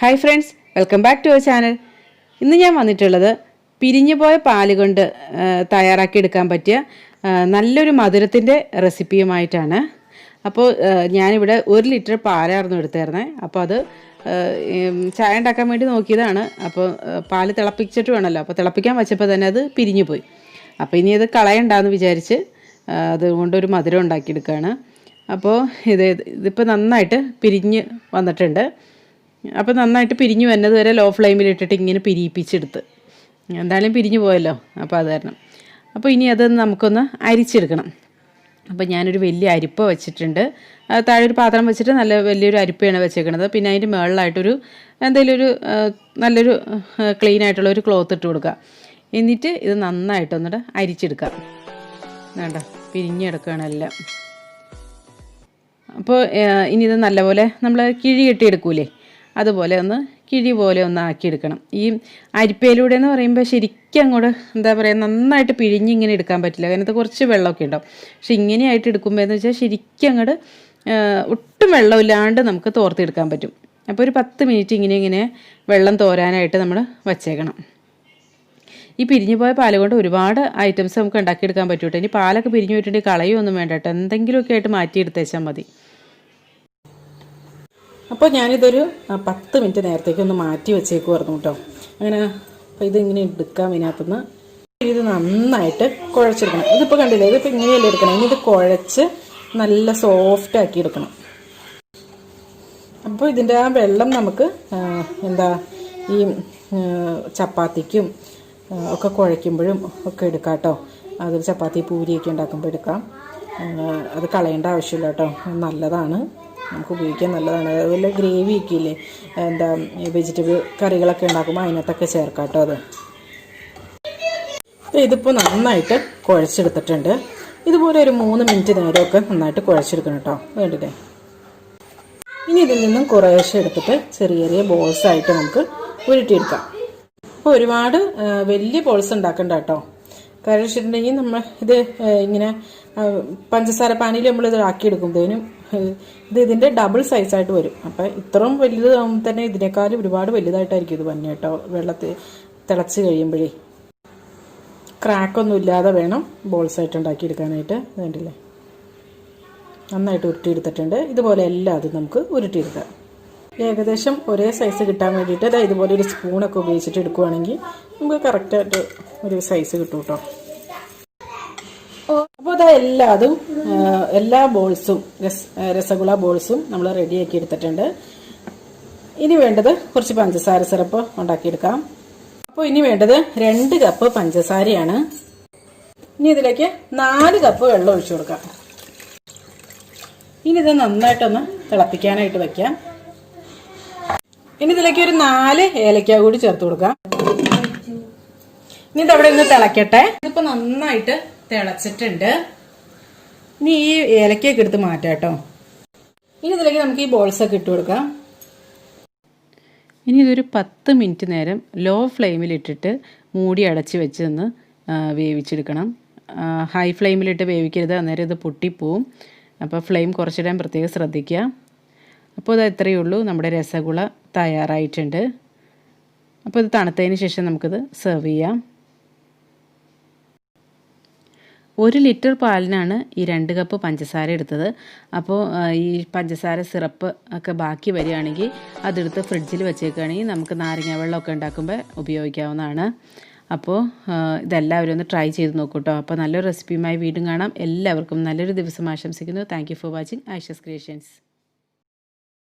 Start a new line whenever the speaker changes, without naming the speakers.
Hi friends, welcome back to our channel. ഇന്ന് ഞാൻ വന്നിട്ടുള്ളത് പിരിഞ്ഞു പോയ പാല് കൊണ്ട് തയ്യാറാക്കി എടുക്കാൻ പറ്റിയ നല്ലൊരു മധുരത്തിൻ്റെ റെസിപ്പിയുമായിട്ടാണ്. അപ്പോൾ ഞാനിവിടെ 1 ലിറ്റർ പാലായിരുന്നു എടുത്തായിരുന്നേ. അപ്പോൾ അത് ചായ ഉണ്ടാക്കാൻ വേണ്ടി നോക്കിയതാണ്. അപ്പോൾ പാല് തിളപ്പിച്ചിട്ട് വേണമല്ലോ, അപ്പോൾ തിളപ്പിക്കാൻ വെച്ചപ്പോൾ തന്നെ അത് പിരിഞ്ഞു പോയി. അപ്പോൾ ഇനി അത് കളയണ്ടാന്ന് വിചാരിച്ച് അതുകൊണ്ടൊരു മധുരം ഉണ്ടാക്കിയെടുക്കുകയാണ്. അപ്പോൾ ഇതിപ്പോൾ നന്നായിട്ട് പിരിഞ്ഞ് വന്നിട്ടുണ്ട്. അപ്പോൾ നന്നായിട്ട് പിരിഞ്ഞു വരുന്നത് വരെ ലോ ഫ്ലെയിമിലിട്ടിട്ട് ഇങ്ങനെ പിരിയിപ്പിച്ചെടുത്ത്, എന്തായാലും പിരിഞ്ഞു പോയല്ലോ, അപ്പോൾ അത് കാരണം. അപ്പോൾ ഇനി അത് നമുക്കൊന്ന് അരിച്ചെടുക്കണം. അപ്പോൾ ഞാനൊരു വലിയ അരിപ്പ വെച്ചിട്ടുണ്ട്. താഴെ ഒരു പാത്രം വെച്ചിട്ട് നല്ല വലിയൊരു അരിപ്പയാണ് വെച്ചേക്കണത്. പിന്നെ അതിൻ്റെ മുകളിലായിട്ടൊരു എന്തെങ്കിലും ഒരു നല്ലൊരു ക്ലീൻ ആയിട്ടുള്ള ഒരു ക്ലോത്ത് ഇട്ട് കൊടുക്കുക. എന്നിട്ട് ഇത് നന്നായിട്ടൊന്നിട്ട് അരിച്ചെടുക്കാം. വേണ്ട, പിരിഞ്ഞെടുക്കുകയാണ് എല്ലാം. അപ്പോൾ ഇനി ഇത് നല്ലപോലെ നമ്മൾ കിഴി കെട്ടിയെടുക്കൂലേ, അതുപോലെ ഒന്ന് കിഴി പോലെ ഒന്ന് ആക്കിയെടുക്കണം. ഈ അരിപ്പയിലൂടെ എന്ന് പറയുമ്പോൾ ശരിക്കും അങ്ങോട്ട് എന്താ പറയുക, നന്നായിട്ട് പിഴിഞ്ഞിങ്ങനെ എടുക്കാൻ പറ്റില്ല, കാരണം അത് കുറച്ച് വെള്ളമൊക്കെ ഉണ്ടാവും. പക്ഷെ ഇങ്ങനെയായിട്ട് എടുക്കുമ്പോൾ എന്ന് വെച്ചാൽ ശരിക്കും അങ്ങോട്ട് ഒട്ടും വെള്ളമില്ലാണ്ട് നമുക്ക് തോർത്തെടുക്കാൻ പറ്റും. അപ്പോൾ ഒരു 10 മിനിറ്റ് ഇങ്ങനെ വെള്ളം തോരാനായിട്ട് നമ്മൾ വച്ചേക്കണം. ഈ പിരിഞ്ഞു പോയ പാല് കൊണ്ട് ഒരുപാട് ഐറ്റംസ് നമുക്ക് ഉണ്ടാക്കിയെടുക്കാൻ പറ്റൂട്ടോ. ഇനി പാലൊക്കെ പിരിഞ്ഞു പോയിട്ടുണ്ടെങ്കിൽ കളയൊന്നും വേണ്ട കേട്ടോ, എന്തെങ്കിലുമൊക്കെ ആയിട്ട് മാറ്റിയെടുത്തേച്ചാൽ മതി. അപ്പോൾ ഞാനിതൊരു 10 മിനിറ്റ് നേരത്തേക്കൊന്ന് മാറ്റി വെച്ചേക്കുമായിരുന്നു കേട്ടോ. അങ്ങനെ അപ്പോൾ ഇതിങ്ങനെ എടുക്കാം ഇതിനകത്തുനിന്ന്. ഇത് നന്നായിട്ട് കുഴച്ചെടുക്കണം. ഇതിപ്പോൾ കണ്ടില്ലേ, ഇതിപ്പോൾ ഇങ്ങനെയല്ലേ എടുക്കണം. ഇനി ഇത് കുഴച്ച് നല്ല സോഫ്റ്റ് ആക്കി എടുക്കണം. അപ്പോൾ ഇതിൻ്റെ ആ വെള്ളം നമുക്ക് ഈ ചപ്പാത്തിക്കും ഒക്കെ കുഴയ്ക്കുമ്പോഴും ഒക്കെ എടുക്കാം കേട്ടോ. അത് ചപ്പാത്തി പൂരിയൊക്കെ ഉണ്ടാക്കുമ്പോൾ എടുക്കാം. അത് കളയേണ്ട ആവശ്യമില്ല കേട്ടോ, നല്ലതാണ്, നമുക്ക് ഉപയോഗിക്കാൻ നല്ലതാണ്. അതുപോലെ ഗ്രേവിയൊക്കെ ഇല്ലേ, വെജിറ്റബിൾ കറികളൊക്കെ ഉണ്ടാക്കുമ്പോൾ അതിനകത്തൊക്കെ ചേർക്കാം കേട്ടോ. അത് ഇതിപ്പോൾ നന്നായിട്ട് കുഴച്ചെടുത്തിട്ടുണ്ട്. ഇതുപോലെ ഒരു 3 മിനിറ്റ് നേരമൊക്കെ നന്നായിട്ട് കുഴച്ചെടുക്കണം കേട്ടോ. വേണ്ടില്ലേ, ഇനി ഇതിൽ നിന്നും കുറേശ്ശെ എടുത്തിട്ട് ചെറിയ ചെറിയ ബോൾസായിട്ട് നമുക്ക് ഉരുട്ടിയെടുക്കാം. അപ്പോൾ ഒരുപാട് വലിയ ബോൾസ് ഉണ്ടാക്കണ്ട കേട്ടോ. കാരണം വെച്ചിട്ടുണ്ടെങ്കിൽ നമ്മൾ ഇത് ഇങ്ങനെ പഞ്ചസാര പാനിയിൽ നമ്മളിത് ആക്കിയെടുക്കുമ്പോഴത്തേനും ഇതിൻ്റെ ഡബിൾ സൈസായിട്ട് വരും. അപ്പം ഇത്രയും വലുതാകുമ്പോൾ തന്നെ ഇതിനേക്കാളും ഒരുപാട് വലുതായിട്ടായിരിക്കും ഇത് വന്നെ കേട്ടോ. വെള്ളത്തിൽ തിളച്ച് കഴിയുമ്പോഴേ ക്രാക്കൊന്നും ഇല്ലാതെ വേണം ബോൾസായിട്ട് ഉണ്ടാക്കിയെടുക്കാനായിട്ട്. വേണ്ടില്ലേ, നന്നായിട്ട് ഉരുട്ടിയെടുത്തിട്ടുണ്ട്. ഇതുപോലെ എല്ലാതും നമുക്ക് ഉരുട്ടിയെടുക്കാം. ഏകദേശം ഒരേ സൈസ് കിട്ടാൻ വേണ്ടിയിട്ട് ഇതുപോലെ ഒരു സ്പൂണൊക്കെ ഉപയോഗിച്ചിട്ട് എടുക്കുവാണെങ്കിൽ നമുക്ക് കറക്റ്റായിട്ട് ഒരു സൈസ് കിട്ടും കേട്ടോ. അപ്പോൾ എല്ലാതും എല്ലാ ബോൾസും രസഗുള ബോൾസും നമ്മൾ റെഡിയാക്കി എടുത്തിട്ടുണ്ട്. ഇനി വേണ്ടത് കുറച്ച് പഞ്ചസാര സിറപ്പ് ഉണ്ടാക്കിയെടുക്കാം. അപ്പോൾ ഇനി വേണ്ടത് 2 കപ്പ് പഞ്ചസാരയാണ്. ഇനി ഇതിലേക്ക് 4 കപ്പ് വെള്ളം ഒഴിച്ചു കൊടുക്കാം. ഇനി ഇത് നന്നായിട്ടൊന്ന് തിളപ്പിക്കാനായിട്ട് വെക്കാം. ഇനി ഇതിലേക്ക് ഒരു 4 ഏലക്ക കൂടി ചേർത്ത് കൊടുക്കാം. ഇനി ഇതവിടെ ഒന്ന് തിളക്കട്ടെ. ഇതിപ്പോൾ നന്നായിട്ട് തിളച്ചിട്ടുണ്ട്. ഇനി ഈ ഏലക്കയൊക്കെ എടുത്ത് മാറ്റാം കേട്ടോ. ഇനി ഇതിലേക്ക് നമുക്ക് ഈ ബോൾസൊക്കെ ഇട്ട് കൊടുക്കാം. ഇനി ഇതൊരു 10 മിനിറ്റ് നേരം ലോ ഫ്ലെയിമിലിട്ടിട്ട് മൂടി അടച്ച് വെച്ച് നിന്ന് വേവിച്ചെടുക്കണം. ഹൈ ഫ്ലെയിമിലിട്ട് വേവിക്കരുത്, അന്നേരം ഇത് പൊട്ടിപ്പോവും. അപ്പോൾ ഫ്ലെയിം കുറച്ചിടാൻ പ്രത്യേകം ശ്രദ്ധിക്കുക. അപ്പോൾ ഇത് ഇത്രയേ ഉള്ളൂ, നമ്മുടെ രസഗുള തയ്യാറായിട്ടുണ്ട്. അപ്പോൾ ഇത് തണുത്തതിന് ശേഷം നമുക്കിത് സെർവ് ചെയ്യാം. 1 ലിറ്റർ പാലിനാണ് ഈ 2 കപ്പ് പഞ്ചസാര എടുത്തത്. അപ്പോൾ ഈ പഞ്ചസാര സിറപ്പ് ഒക്കെ ബാക്കി വരികയാണെങ്കിൽ അതെടുത്ത് ഫ്രിഡ്ജിൽ വെച്ചേക്കുകയാണെങ്കിൽ നമുക്ക് നാരങ്ങ വെള്ളമൊക്കെ ഉണ്ടാക്കുമ്പോൾ ഉപയോഗിക്കാവുന്നതാണ്. അപ്പോൾ ഇതെല്ലാവരും ഒന്ന് ട്രൈ ചെയ്ത് നോക്കൂ കേട്ടോ. അപ്പോൾ നല്ലൊരു റെസിപ്പിയുമായി വീണ്ടും കാണാം. എല്ലാവർക്കും നല്ലൊരു ദിവസം ആശംസിക്കുന്നു. Thank you for watching Aisha's creations.